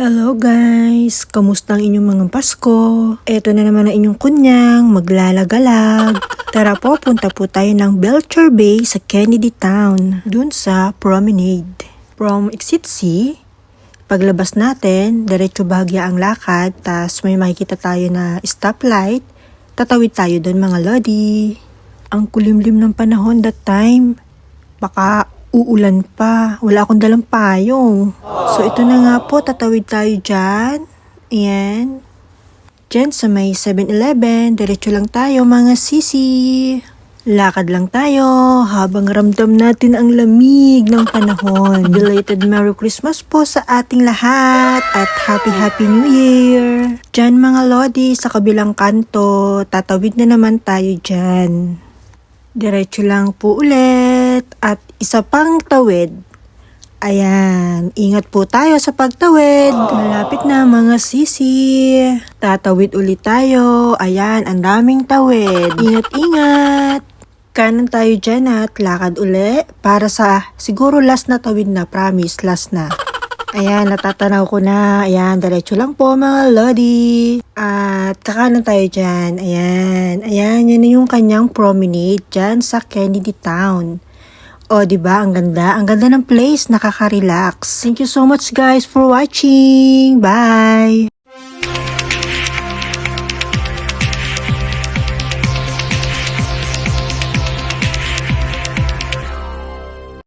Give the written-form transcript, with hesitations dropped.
Hello guys! Kamusta ang inyong mga Pasko? Eto na naman ang inyong kunyang maglalagalag. Tara po, punta po tayo ng Belcher Bay sa Kennedy Town, dun sa Promenade. From Exit C, paglabas natin, diretso bahagya ang lakad, tas may makikita tayo na stoplight. Tatawid tayo dun mga lodi. Ang kulimlim ng panahon that time. Baka uulan pa. Wala akong dalang payong. So, ito na nga po. Tatawid tayo dyan. Ayan. Dyan sa may 7-Eleven. Diretso lang tayo mga sisi. Lakad lang tayo habang ramdam natin ang lamig ng panahon. Belated Merry Christmas po sa ating lahat at Happy New Year. Dyan mga lodi, sa kabilang kanto, tatawid na naman tayo dyan. Diretso lang po ulit at isa pang tawid. Ayan, ingat po tayo sa pagtawid. Malapit na mga sisi. Tatawid ulit tayo. Ayan, ang daming tawid. Ingat-ingat. Kanan tayo dyan at lakad uli para sa siguro last na tawid na. Promise, last na. Ayan, natatanaw ko na. Ayan, diretso lang po mga lodi. At kakanan tayo dyan. Ayan, yan na yung kanyang promenade dyan sa Kennedy Town. O, diba? Ang ganda. Ang ganda ng place. Nakaka-relax. Thank you so much guys for watching. Bye!